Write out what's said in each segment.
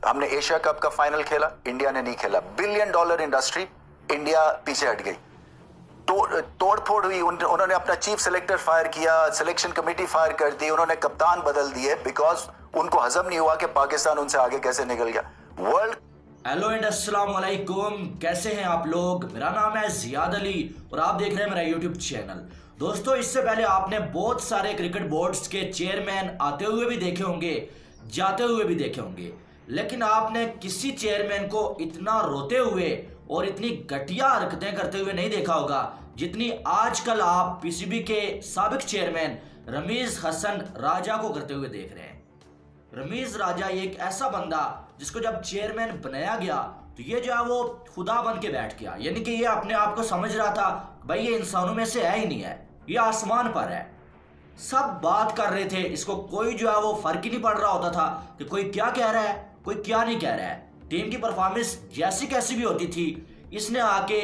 हमने Asia cup का final खेला, इंडिया ने नहीं खेला। $1 बिलियन इंडस्ट्री, इंडिया पीछे हट गई। तोड़ फोड़ हुई। उन्होंने अपना चीफ सेलेक्टर फायर किया, सिलेक्शन कमेटी फायर कर दी, उन्होंने कप्तान बदल दिए बिकॉज उनको हजम नहीं हुआ कि पाकिस्तान उनसे आगे कैसे निकल गया। वर्ल्ड हेलो एंड अस्सलाम वालेकुम, कैसे हैं आप लोग। मेरा नाम है जियाद अली और आप देख रहे हैं मेरा यूट्यूब चैनल। दोस्तों, इससे पहले आपने बहुत सारे क्रिकेट बोर्ड्स के चेयरमैन आते हुए भी देखे होंगे, जाते हुए भी देखे होंगे, लेकिन आपने किसी चेयरमैन को इतना रोते हुए और इतनी घटिया हरकतें करते हुए नहीं देखा होगा जितनी आजकल आप पीसीबी के साबिक चेयरमैन रमीज हसन राजा को करते हुए देख रहे हैं। रमीज राजा एक ऐसा बंदा जिसको जब चेयरमैन बनाया गया तो ये जो है वो खुदा बन के बैठ गया, यानी कि ये अपने आप को समझ रहा था भाई ये इंसानों में से है ही नहीं है, ये आसमान पर है। सब बात कर रहे थे, इसको कोई जो है वो फर्क ही नहीं पड़ रहा होता था कि कोई क्या कह रहा है, कोई क्या नहीं कह रहा है। टीम की परफॉर्मेंस जैसी कैसी भी होती थी, इसने आके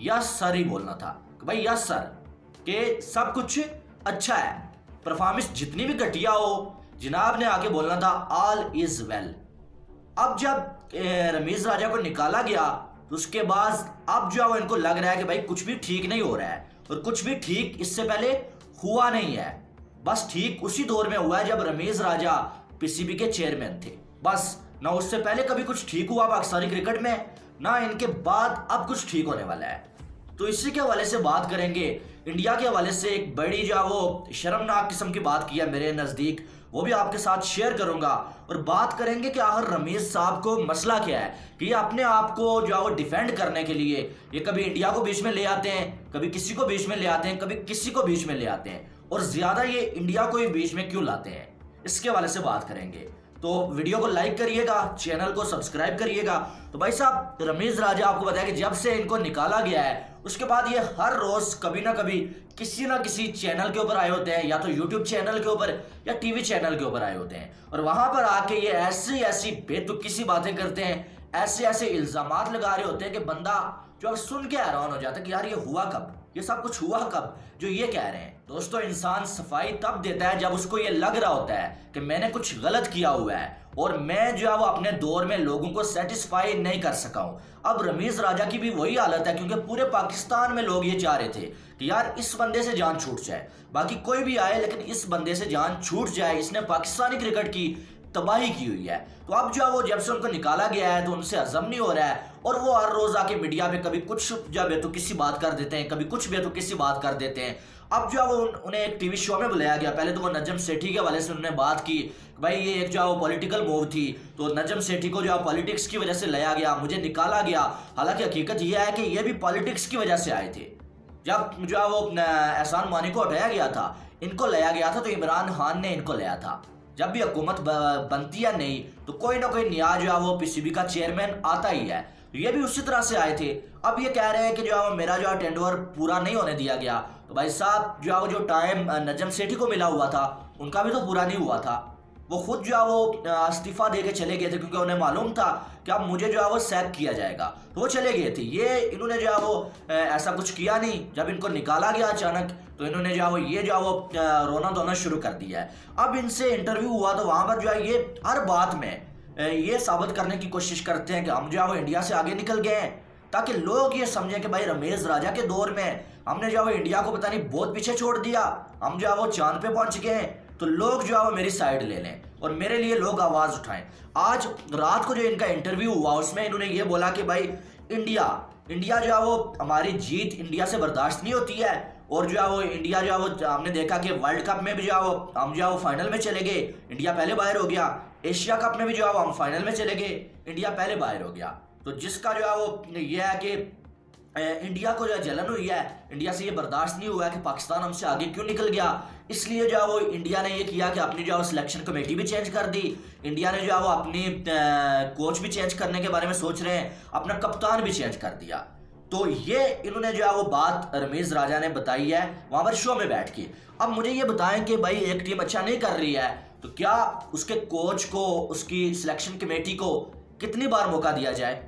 यस सर ही बोलना था कि भाई यस सर, कि सब कुछ अच्छा है। परफॉर्मेंस जितनी भी घटिया हो, जनाब ने आके बोलना था ऑल इज वेल। अब जब रमीज राजा को निकाला गया तो उसके बाद अब जो है इनको लग रहा है कि भाई कुछ भी ठीक नहीं हो रहा है, और कुछ भी ठीक इससे पहले हुआ नहीं है। बस ठीक उसी दौर में हुआ है जब रमीज राजा पीसीबी के चेयरमैन थे। बस ना उससे पहले कभी कुछ ठीक हुआ पाकिस्तानी क्रिकेट में, ना इनके बाद अब कुछ ठीक होने वाला है। तो इसी के हवाले से बात करेंगे। इंडिया के हवाले से एक बड़ी जो वो शर्मनाक किस्म की बात की है मेरे नज़दीक, वो भी आपके साथ शेयर करूंगा। और बात करेंगे कि आखिर रमीज साहब को मसला क्या है कि ये अपने आप को जो है वो डिफेंड करने के लिए ये कभी इंडिया को बीच में ले आते हैं, कभी किसी को बीच में ले आते हैं, कभी किसी को बीच में ले आते हैं, और ज्यादा ये इंडिया को ही बीच में क्यों लाते हैं, इसके हवाले से बात करेंगे। तो वीडियो को लाइक करिएगा, चैनल को सब्सक्राइब करिएगा। तो भाई साहब, रमीज राजा आपको बताया कि जब से इनको निकाला गया है उसके बाद ये हर रोज कभी ना कभी किसी ना किसी चैनल के ऊपर आए होते हैं, या तो यूट्यूब चैनल के ऊपर या टीवी चैनल के ऊपर आए होते हैं, और वहां पर आके ये ऐसी ऐसी बेतुकी सी बातें करते हैं, ऐसे ऐसे इल्जामात लगा रहे होते हैं कि बंदा जो अब सुन के हैरान हो जाता है कि यार ये हुआ कब, ये सब कुछ हुआ कब जो ये कह रहे हैं। दोस्तों, इंसान सफाई तब देता है जब उसको ये लग रहा होता है कि मैंने कुछ गलत किया हुआ है और मैं जो है वो अपने दौर में लोगों को सेटिस्फाई नहीं कर सका हूं। अब रमीज राजा की भी वही हालत है, क्योंकि पूरे पाकिस्तान में लोग ये चाह रहे थे कि यार इस बंदे से जान छूट जाए, बाकी कोई भी आए लेकिन इस बंदे से जान छूट जाए, इसने पाकिस्तानी क्रिकेट की तबाही की हुई है। तो अब जो है वो जब से उनको निकाला गया है तो उनसे हजम नहीं हो रहा है, और वो हर रोज आके मीडिया में कभी कुछ जो बेतुकी सी बात कर देते हैं, कभी कुछ बेतुकी सी बात कर देते हैं। अब जो है वो उन्हें एक टीवी शो में बुलाया गया। पहले तो वो नजम सेठी के हवाले से उन्होंने बात की, भाई ये एक जो है वो पॉलिटिकल मूव थी, तो नजम सेठी को जो है पॉलिटिक्स की वजह से लाया गया, मुझे निकाला गया। हालांकि हकीकत यह है कि ये भी पॉलिटिक्स की वजह से आए थे। जब जो है वो एहसान मानी को हटाया गया था, इनको लाया गया था, तो इमरान खान ने इनको लाया था। जब भी हुकूमत बनती है नहीं तो कोई ना कोई नया जो है वो पीसीबी का चेयरमैन आता ही है, तो ये भी उसी तरह से आए थे। अब ये कह रहे हैं कि जो है मेरा जो है टेंडर पूरा नहीं होने दिया गया, तो भाई साहब जो है वो जो टाइम नजम सेठी को मिला हुआ था उनका भी तो पूरा नहीं हुआ था। वो खुद जो है वो इस्तीफा दे के चले गए थे, क्योंकि उन्हें मालूम था कि अब मुझे जो है वो सैक किया जाएगा, तो वो चले गए थे। ये इन्होंने जो है वो ऐसा कुछ किया नहीं। जब इनको निकाला गया अचानक तो इन्होंने जो है वो ये जो है वो रोना धोना शुरू कर दिया है। अब इनसे इंटरव्यू हुआ तो वहां पर जो है ये हर बात में ये साबित करने की कोशिश करते हैं कि हम जो है वो इंडिया से आगे निकल गए हैं, ताकि लोग ये समझें कि भाई रमीज राजा के दौर में हमने जो है वो इंडिया को पता नहीं बहुत पीछे छोड़ दिया, हम जो है वो चांद पे पहुंच गए हैं, तो लोग जो है वो मेरी साइड ले लें और मेरे लिए लोग आवाज उठाएं। आज रात को जो इनका इंटरव्यू हुआ उसमें इन्होंने ये बोला कि भाई इंडिया जो है वो हमारी जीत इंडिया से बर्दाश्त नहीं होती है, और जो है वो इंडिया जो है वो हमने देखा कि वर्ल्ड कप में भी जो है वो हम जो है वो फाइनल में चले गए, इंडिया पहले बाहर हो गया। एशिया कप में भी जो है वो हम फाइनल में चले गए, इंडिया पहले बाहर हो गया। तो जिसका जो है वो ये है कि इंडिया को जो जलन हुई है, इंडिया से ये बर्दाश्त नहीं हुआ है कि पाकिस्तान हमसे आगे क्यों निकल गया, इसलिए जो है वो इंडिया ने ये किया कि अपनी जो है सिलेक्शन कमेटी भी चेंज कर दी। इंडिया ने जो है वो अपनी कोच भी चेंज करने के बारे में सोच रहे हैं, अपना कप्तान भी चेंज कर दिया। तो ये इन्होंने जो है वो बात रमीज राजा ने बताई है वहां पर शो में बैठ के। अब मुझे ये बताएं कि भाई एक टीम अच्छा नहीं कर रही है तो क्या उसके कोच को, उसकी सिलेक्शन कमेटी को कितनी बार मौका दिया जाए।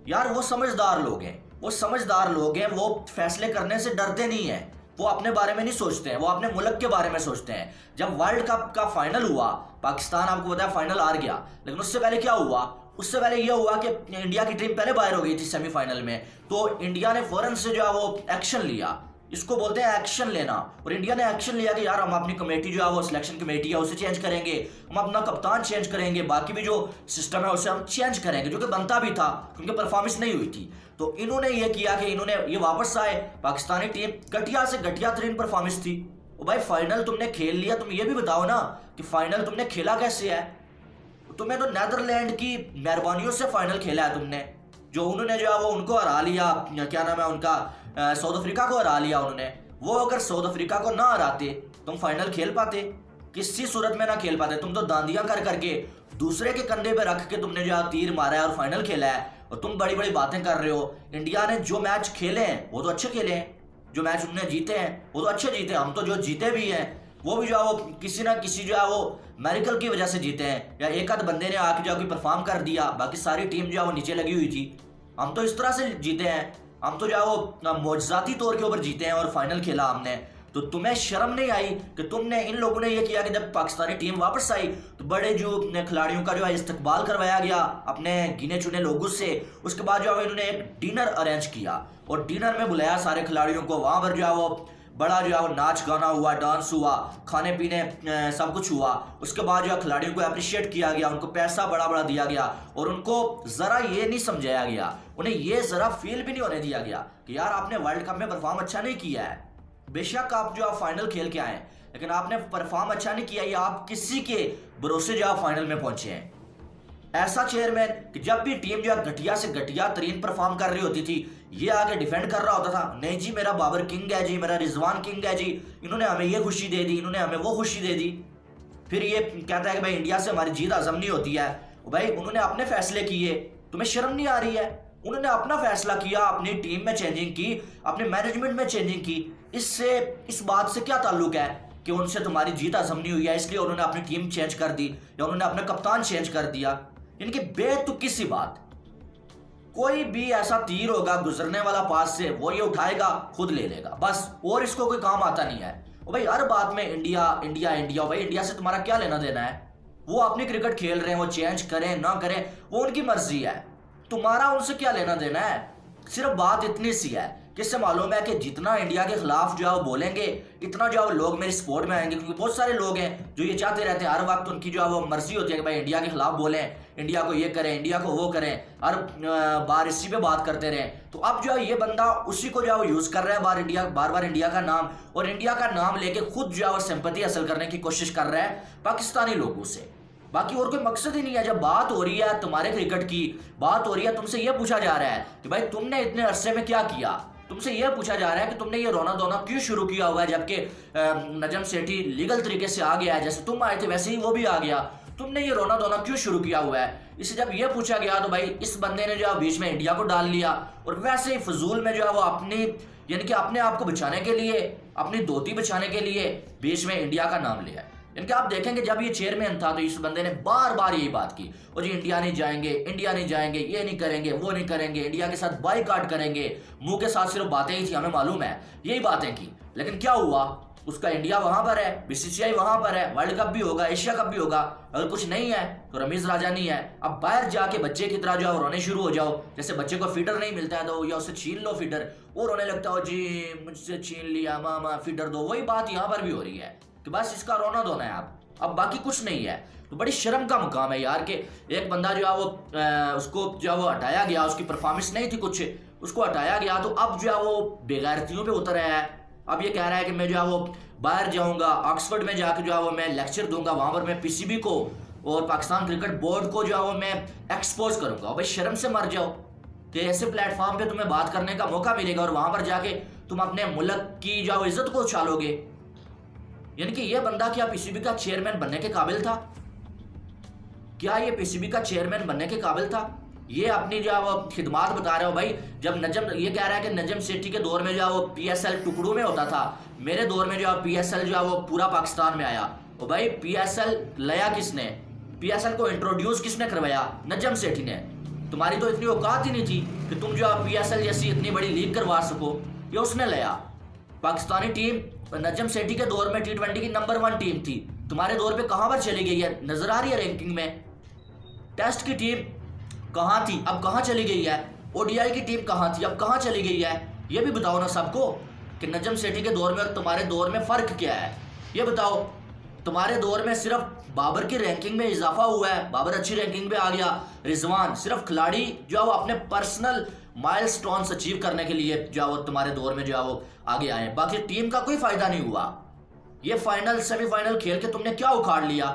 यार वो समझदार लोग हैं, वो समझदार लोग हैं, वो फैसले करने से डरते नहीं हैं, वो अपने बारे में नहीं सोचते हैं, वो अपने मुल्क के बारे में सोचते हैं। जब वर्ल्ड कप का फाइनल हुआ, पाकिस्तान आपको पता है फाइनल हार गया, लेकिन उससे पहले क्या हुआ, उससे पहले यह हुआ कि इंडिया की टीम पहले बाहर हो गई थी सेमीफाइनल में, तो इंडिया ने फौरन से जो है वो एक्शन लिया, इसको बोलते हैं एक्शन लेना। और इंडिया ने एक्शन लिया कि यार हम अपनी कमेटी जो है वो सिलेक्शन कमेटी है उसे चेंज करेंगे, हम अपना कप्तान चेंज करेंगे, बाकी भी जो सिस्टम है उसे हम चेंज करेंगे, जो कि बनता भी था क्योंकि परफॉर्मेंस नहीं हुई थी। तो इन्होंने ये किया कि इन्होंने ये वापस आए, पाकिस्तानी टीम घटिया से घटिया तरीन परफॉर्मेंस थी। और भाई फाइनल तुमने खेल लिया, तुम ये भी बताओ ना कि फाइनल तुमने खेला कैसे है। तुम्हें तो नेदरलैंड की मेहरबानियों से फाइनल खेला है तुमने, जो उन्होंने जो है वो उनको हरा लिया, क्या नाम है उनका, साउथ अफ्रीका को हरा लिया उन्होंने। वो अगर साउथ अफ्रीका को ना हराते तुम फाइनल खेल पाते? किसी सूरत में ना खेल पाते। तुम तो दांदियां कर करके दूसरे के कंधे पे रख के तुमने जो तीर मारा है और फाइनल खेला है, और तुम बड़ी बड़ी बातें कर रहे हो। इंडिया ने जो मैच खेले हैं वो तो अच्छे खेले हैं, जो मैच उन्होंने जीते हैं वो तो अच्छे जीते हैं। हम तो जो जीते भी हैं वो भी जो है वो किसी ना किसी जो है वो मेरिकल की वजह से जीते हैं, या एक आध बंदे ने आके जो परफॉर्म कर दिया, बाकी सारी टीम जो है वो नीचे लगी हुई थी। हम तो इस तरह से जीते हैं, हम तो जो है वो मौजजाती तौर के ऊपर जीते हैं और फाइनल खेला हमने। तो तुम्हें शर्म नहीं आई कि तुमने, इन लोगों ने ये किया कि जब पाकिस्तानी टीम वापस आई तो बड़े जो खिलाड़ियों का जो है इस्तकबाल करवाया गया अपने गिने चुने लोगों से। उसके बाद जो है इन्होंने एक डिनर अरेंज किया और डिनर में बुलाया सारे खिलाड़ियों को। वहां पर जो है वो बड़ा जो है वो नाच गाना हुआ, डांस हुआ, खाने पीने सब कुछ हुआ। उसके बाद जो है खिलाड़ियों को अप्रिशिएट किया गया, उनको पैसा बड़ा बड़ा दिया गया और उनको ज़रा ये नहीं समझाया गया, उन्हें ये ज़रा फील भी नहीं होने दिया गया कि यार आपने वर्ल्ड कप में परफॉर्म अच्छा नहीं किया है। बेशक आप जो फाइनल खेल के आए लेकिन आपने परफॉर्म अच्छा नहीं किया, या आप किसी के भरोसे जो फाइनल में पहुंचे हैं। ऐसा चेयरमैन कि जब भी टीम जो घटिया से घटिया तरीन परफॉर्म कर रही होती थी ये आके डिफेंड कर रहा होता था, नहीं जी मेरा बाबर किंग है जी, मेरा रिजवान किंग है जी, इन्होंने हमें ये खुशी दे दी, इन्होंने हमें वो खुशी दे दी। फिर ये कहता है कि भाई इंडिया से हमारी जीत हजम नहीं होती है। भाई उन्होंने अपने फैसले किए, तुम्हें शर्म नहीं आ रही है? उन्होंने अपना फैसला किया, अपनी टीम में चेंजिंग की, अपने मैनेजमेंट में चेंजिंग की। इससे इस बात से क्या ताल्लुक है कि उनसे तुम्हारी जीत हजम नहीं हुई है इसलिए उन्होंने अपनी टीम चेंज कर दी या उन्होंने अपना कप्तान चेंज कर दिया? इनकी बेतुकी सी बात। कोई भी ऐसा तीर होगा गुजरने वाला पास से, वो ये उठाएगा खुद ले लेगा बस, और इसको कोई काम आता नहीं है। और भाई हर बात में इंडिया इंडिया इंडिया, भाई इंडिया से तुम्हारा क्या लेना देना है? वो अपनी क्रिकेट खेल रहे हैं, वो चेंज करें ना करें वो उनकी मर्जी है, तुम्हारा उनसे क्या लेना देना है? सिर्फ बात इतनी सी है, किससे मालूम है कि जितना इंडिया के खिलाफ जो है वो बोलेंगे इतना जो है लोग मेरी सपोर्ट में आएंगे, क्योंकि बहुत सारे लोग हैं जो ये चाहते रहते हैं, हर वक्त उनकी जो है वो मर्जी होती है कि भाई इंडिया के खिलाफ बोलें, इंडिया को ये करें, इंडिया को वो करें, हर बार इसी पे बात करते रहें। तो अब जो है ये बंदा उसी को जो है वो यूज कर रहा है, बार बार इंडिया का नाम, और इंडिया का नाम लेके खुद जो है वो सिंपैथी हासिल करने की कोशिश कर रहा है पाकिस्तानी लोगों से। बाकी और कोई मकसद ही नहीं है। जब बात हो रही है तुम्हारे क्रिकेट की, बात हो रही है, तुमसे यह पूछा जा रहा है कि भाई तुमने इतने अरसे में क्या किया, तुमसे यह पूछा जा रहा है कि तुमने ये रोना धोना क्यों शुरू किया हुआ है, जबकि नजम सेठी लीगल तरीके से आ गया है, जैसे तुम आए थे वैसे ही वो भी आ गया, तुमने ये रोना धोना क्यों शुरू किया हुआ है? इसे जब ये पूछा गया तो भाई इस बंदे ने जो है बीच में इंडिया को डाल लिया और वैसे ही फजूल में जो है वो अपनी, यानी कि अपने आप को बचाने के लिए, अपनी धोती बचाने के लिए बीच में इंडिया का नाम लिया। इनके आप देखेंगे जब ये चेयरमैन था तो इस बंदे ने बार बार यही बात की, और जी इंडिया नहीं जाएंगे, इंडिया नहीं जाएंगे, ये नहीं करेंगे, वो नहीं करेंगे, इंडिया के साथ बाइकआउट करेंगे। मुंह के साथ सिर्फ बातें ही थी, हमें मालूम है यही बातें की, लेकिन क्या हुआ? उसका इंडिया वहां पर है, बीसीसीआई वहां पर है, वर्ल्ड कप भी होगा, एशिया कप भी होगा। अगर कुछ नहीं है तो रमीज राजा नहीं है। अब बाहर जाके बच्चे की तरह जो रोने शुरू हो जाओ, जैसे बच्चे को फीडर नहीं मिलता है तो या उसे छीन लो फीडर, वो रोने लगता हो जी मुझसे छीन लिया मामा फीडर दो। वही बात यहाँ पर भी हो रही है कि बस इसका रोना धोना है अब बाकी कुछ नहीं है। तो बड़ी शर्म का मुकाम है यार कि एक बंदा जो है वो उसको जो है वो हटाया गया, उसकी परफॉर्मेंस नहीं थी कुछ, उसको हटाया गया, तो अब जो है वो बेगैरतियों पे उतर आया है। अब ये कह रहा है कि मैं जो है वो बाहर जाऊंगा, ऑक्सफोर्ड में जाकर जो है वो मैं लेक्चर दूंगा, वहां पर मैं पीसीबी को और पाकिस्तान क्रिकेट बोर्ड को जो है वो मैं एक्सपोज करूंगा। भाई शर्म से मर जाओ कि ऐसे प्लेटफॉर्म पे तुम्हें बात करने का मौका मिलेगा और वहां पर जाके तुम अपने मुल्क की जो इज्जत को उछालोगे। यानी कि ये बंदा क्या पीसीबी का चेयरमैन बनने के काबिल था? क्या ये पीसीबी का चेयरमैन बनने के काबिल था? ये अपनी जो है वो खिदमात बता रहे हो भाई। जब नजम ये कह रहा है कि नजम सेठी के दौर में जो है वो पीएसएल टुकड़ों में होता था, मेरे दौर में जो है पीएसएल जो है वो पूरा पाकिस्तान में आया। और भाई पीएसएल लाया किसने? पीएसएल को इंट्रोड्यूस किसने करवाया? नजम सेठी ने। तुम्हारी तो इतनी औकात ही नहीं थी कि तुम जो है पीएसएल जैसी इतनी बड़ी लीग करवा सको, ये उसने लाया। पाकिस्तानी टीम नजम सेठी के दौर में T20 की नंबर 1 टीम थी, तुम्हारे दौर पे कहां पर चली गई है? नजर आ रही है रैंकिंग में? टेस्ट की टीम कहाँ थी अब कहाँ चली गई है? ओडीआई की टीम कहाँ थी अब कहाँ चली गई है? ये भी बताओ ना सबको कि नजम सेठी के दौर में और तुम्हारे दौर में फ़र्क क्या है। ये बताओ, तुम्हारे दौर में सिर्फ बाबर की रैंकिंग में इजाफा हुआ है, बाबर अच्छी रैंकिंग में आ गया, रिजवान सिर्फ खिलाड़ी जो है वो अपने पर्सनल माइलस्टोन्स अचीव करने के लिए जो है वो तुम्हारे दौर में जो है वो आगे आए, बाकी टीम का कोई फायदा नहीं हुआ। ये फाइनल सेमीफाइनल खेल के तुमने क्या उखाड़ लिया?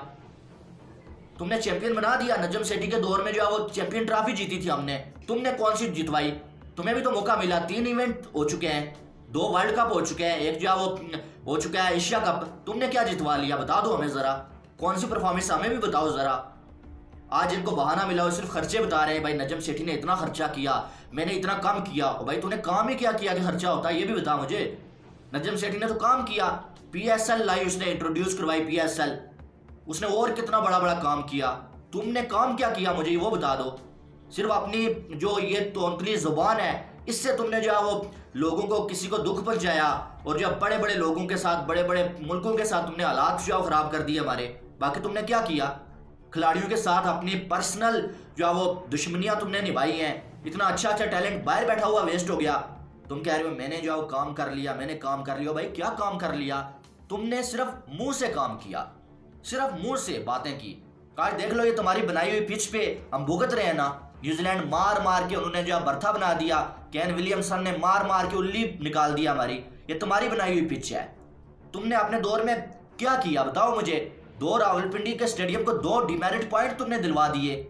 तुमने चैंपियन बना दिया। नजम सेठी के दौर में जो है वो चैंपियन ट्रॉफी जीती थी हमने, तुमने कौन सी जितवाई? तुम्हें भी तो मौका मिला, 3 इवेंट हो चुके हैं, 2 वर्ल्ड कप हो चुके हैं, एक जो है वो हो चुका है एशिया कप, तुमने क्या जितवा लिया? बता दो हमें जरा, कौन सी परफॉर्मेंस हमें भी बताओ जरा। आज इनको बहाना मिला, वो सिर्फ खर्चे बता रहे हैं, भाई नजम सेठी ने इतना खर्चा किया, मैंने इतना कम किया। और भाई तूने काम ही क्या किया कि खर्चा होता है, ये भी बता मुझे। नजम सेठी ने तो काम किया, PSL लाई उसने इंट्रोड्यूस करवाई, PSL उसने और कितना बड़ा बड़ा काम किया। तुमने काम क्या किया मुझे वो बता दो। सिर्फ अपनी जो ये तोंतली जुबान है इससे तुमने जो है वो लोगों को, किसी को दुख पहुंचाया, और जो बड़े बड़े लोगों के साथ, बड़े बड़े मुल्कों के साथ तुमने हालात जो है खराब कर दिए हमारे। बाकी तुमने क्या किया? खिलाड़ियों के साथ अपनी पर्सनल जो है वो दुश्मनियां तुमने निभाई हैं। इतना अच्छा अच्छा टैलेंट बाहर बैठा हुआ वेस्ट हो गया। तुम कह रहे हो मैंने जो है काम कर लिया, मैंने काम कर लिया। भाई क्या काम कर लिया? तुमने सिर्फ मुंह से काम किया, सिर्फ मुंह से बातें की। आज देख लो ये तुम्हारी बनाई हुई पिच पे हम भुगत रहे हैं ना। न्यूजीलैंड मार मार के उन्होंने जो बर्था बना दिया, केन विलियमसन ने मार मार के उल्ली निकाल दिया हमारी। ये तुम्हारी बनाई हुई पिच है। तुमने अपने दौर में क्या किया बताओ मुझे? 2 रावलपिंडी के स्टेडियम को 2 डिमेरिट पॉइंट तुमने दिलवा दिए,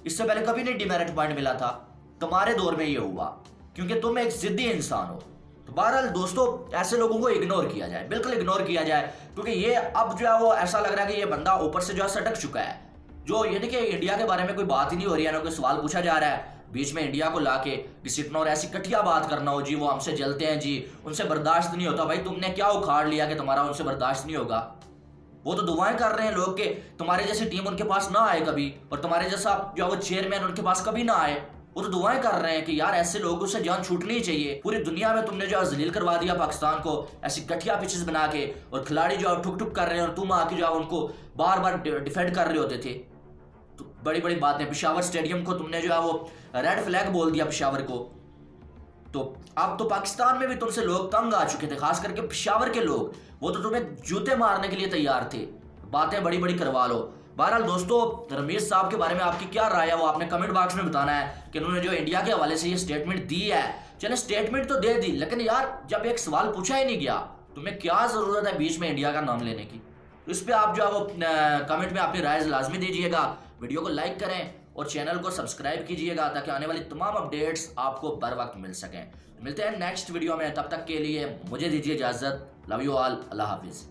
इससे पहले कभी नहीं डिमेरिट पॉइंट मिला था। तुम्हारे दौर में ये हुआ क्योंकि तुम एक जिद्दी इंसान हो। तो बहरहाल दोस्तों, ऐसे लोगों को इग्नोर किया जाए, बिल्कुल इग्नोर किया जाए, क्योंकि ये अब जो है वो ऐसा लग रहा है कि ये बंदा ऊपर से जो है सटक चुका है। जो यानी कि इंडिया के बारे में कोई बात ही नहीं हो रही है, ना कोई सवाल पूछा जा रहा है, बीच में इंडिया को लाके घसीटना और ऐसी कटिया बात करना हो जी, वो हमसे जलते हैं जी, उनसे बर्दाश्त नहीं होता। भाई तुमने क्या उखाड़ लिया कि तुम्हारा उनसे बर्दाश्त नहीं होगा? वो तो दुआएं कर रहे हैं लोग के तुम्हारे जैसी टीम उनके पास ना आए कभी, और तुम्हारे जैसा जो वो चेयरमैन उनके पास कभी ना आए। वो तो दुआएं कर रहे हैं कि यार ऐसे लोगों से जान छूटनी चाहिए। पूरी दुनिया में तुमने जो जलील करवा दिया पाकिस्तान को, ऐसी कटिया पिचेस बना के, और खिलाड़ी जो ठुक ठुक कर रहे हैं और तुम आके जो उनको बार बार डिफेंड कर रहे होते थे। तो बड़ी बड़ी बातें, पेशावर स्टेडियम को तुमने जो है वो रेड फ्लैग बोल दिया पेशावर को। तो अब तो पाकिस्तान में भी तुमसे लोग तंग आ चुके थे, खास करके पेशावर के लोग, वो तो तुम्हें जूते मारने के लिए तैयार थे। बातें बड़ी बड़ी करवा लो। बहरहाल दोस्तों, रमीज साहब के बारे में आपकी क्या राय है वो आपने कमेंट बॉक्स में बताना है कि उन्होंने जो इंडिया के हवाले से ये स्टेटमेंट दी है। चले स्टेटमेंट तो दे दी, लेकिन यार जब एक सवाल पूछा ही नहीं गया, तुम्हें क्या जरूरत है बीच में इंडिया का नाम लेने की? तो इस पर आप जो है वो कमेंट में अपनी राय लाजमी दीजिएगा। वीडियो को लाइक करें और चैनल को सब्सक्राइब कीजिएगा ताकि आने वाली तमाम अपडेट्स आपको बर वक्त मिल सकें। मिलते हैं नेक्स्ट वीडियो में, तब तक के लिए मुझे दीजिए इजाजत। Love you all, Allah Hafiz.